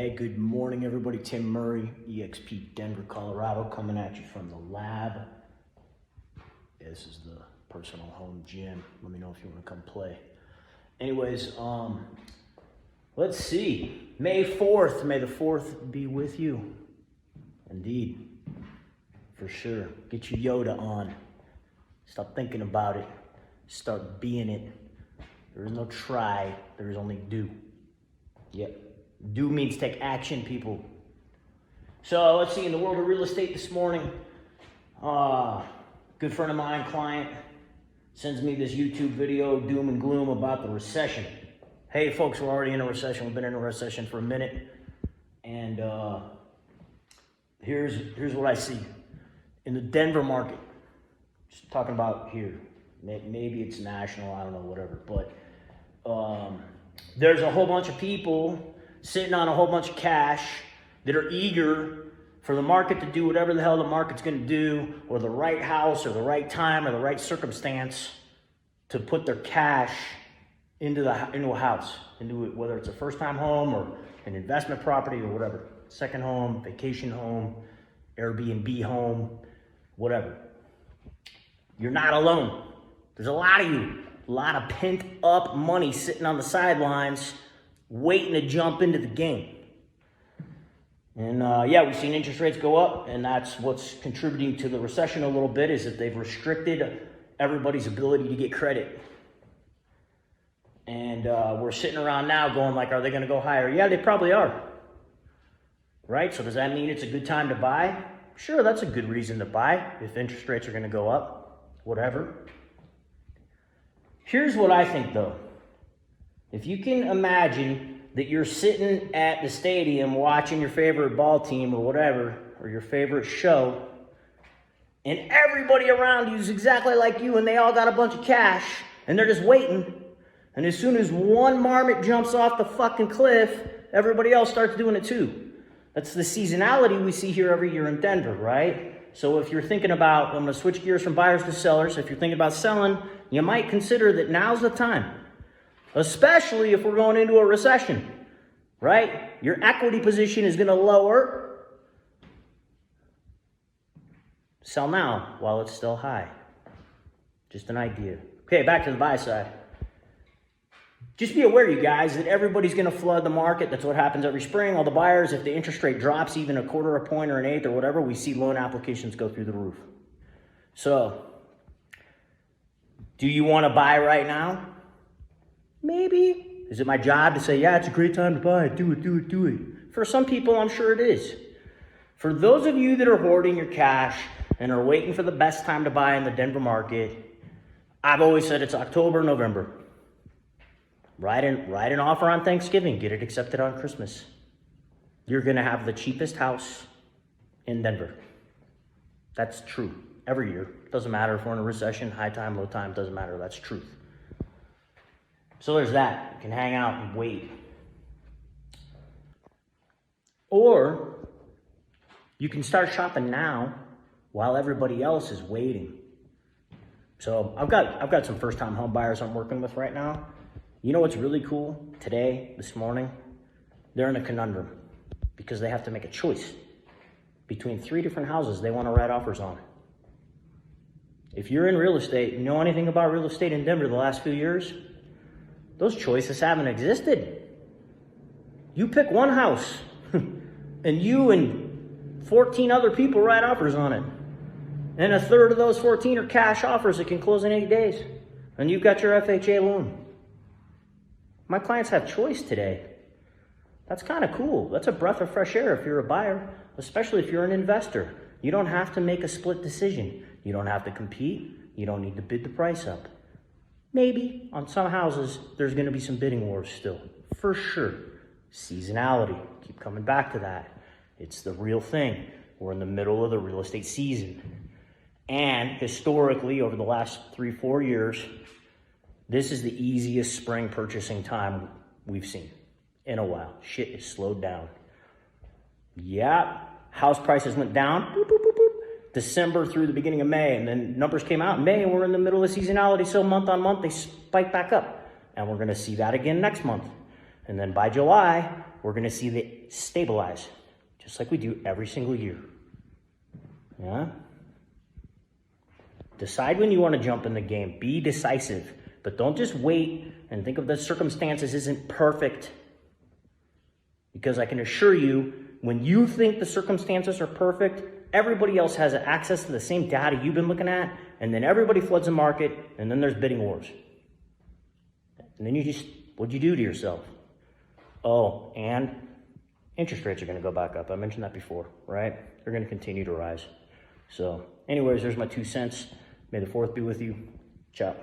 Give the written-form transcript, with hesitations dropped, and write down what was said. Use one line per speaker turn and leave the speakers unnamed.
Hey, good morning, everybody. Tim Murray, EXP Denver, Colorado, coming at you from the lab. This is the personal home gym. Let me know if you want to come play. Anyways, let's see. May 4th. May the 4th be with you. Indeed. For sure. Get your Yoda on. Stop thinking about it. Start being it. There is no try. There is only do. Yep. Do means take action, people. So let's see, in the world of real estate this morning, good friend of mine, client, sends me this YouTube video, doom and gloom about the recession. Hey folks, we're already in a recession. We've been in a recession for a minute. And here's what I see. In the Denver market, just talking about here, maybe it's national, I don't know, whatever. But there's a whole bunch of people sitting on a whole bunch of cash that are eager for the market to do whatever the hell the market's going to do, or the right house or the right time or the right circumstance to put their cash into a house, into it, whether it's a first-time home or an investment property or whatever, second home, vacation home, Airbnb home, whatever. You're not alone. There's a lot of you, a lot of pent-up money sitting on the sidelines waiting to jump into the game. And yeah, we've seen interest rates go up, and that's what's contributing to the recession a little bit, is that they've restricted everybody's ability to get credit. And we're sitting around now going like, are they going to go higher? Yeah, they probably are. Right? So does that mean it's a good time to buy? Sure, that's a good reason to buy if interest rates are going to go up, whatever. Here's what I think, though. If you can imagine that you're sitting at the stadium watching your favorite ball team or whatever, or your favorite show, and everybody around you is exactly like you, and they all got a bunch of cash, and they're just waiting, and as soon as one marmot jumps off the fucking cliff, everybody else starts doing it too. That's the seasonality we see here every year in Denver, right? So if you're thinking about, I'm going to switch gears from buyers to sellers. If you're thinking about selling, you might consider that now's the time. Especially if we're going into a recession, right? Your equity position is going to lower. Sell now while it's still high. Just an idea. Okay, back to the buy side. Just be aware, you guys, that everybody's going to flood the market. That's what happens every spring. All the buyers, if the interest rate drops even a quarter, a point, or an eighth, or whatever, we see loan applications go through the roof. So, do you want to buy right now? Maybe. Is it my job to say, yeah, it's a great time to buy? Do it. For some people, I'm sure it is. For those of you that are hoarding your cash and are waiting for the best time to buy in the Denver market, I've always said it's October, November. Write an offer on Thanksgiving. Get it accepted on Christmas. You're going to have the cheapest house in Denver. That's true. Every year. Doesn't matter if we're in a recession, high time, low time, doesn't matter. That's truth. So there's that. You can hang out and wait. Or you can start shopping now while everybody else is waiting. So I've got some first-time home buyers I'm working with right now. You know what's really cool? Today, this morning, they're in a conundrum because they have to make a choice between 3 different houses they want to write offers on. If you're in real estate, you know anything about real estate in Denver the last few years, those choices haven't existed. You pick one house, and you and 14 other people write offers on it. And a third of those 14 are cash offers that can close in 8 days. And you've got your FHA loan. My clients have choice today. That's kind of cool. That's a breath of fresh air if you're a buyer, especially if you're an investor. You don't have to make a split decision. You don't have to compete. You don't need to bid the price up. Maybe on some houses, there's going to be some bidding wars still, for sure. Seasonality, keep coming back to that. It's the real thing. We're in the middle of the real estate season. And historically, over the last 3-4 years, this is the easiest spring purchasing time we've seen in a while. Shit is slowed down. Yeah, house prices went down. Boop, boop, boop, boop. December through the beginning of May, and then numbers came out in May, and we're in the middle of seasonality, so month on month they spike back up, and we're going to see that again next month. And then by July, we're gonna see it stabilize, just like we do every single year. Yeah? Decide when you wanna jump in the game. Be decisive, but don't just wait and think of the circumstances isn't perfect. Because I can assure you, when you think the circumstances are perfect, everybody else has access to the same data you've been looking at, and then everybody floods the market, and then there's bidding wars. And then what'd you do to yourself? Oh, and interest rates are gonna go back up. I mentioned that before, right? They're gonna continue to rise. So anyways, there's my 2 cents. May the 4th be with you. Ciao.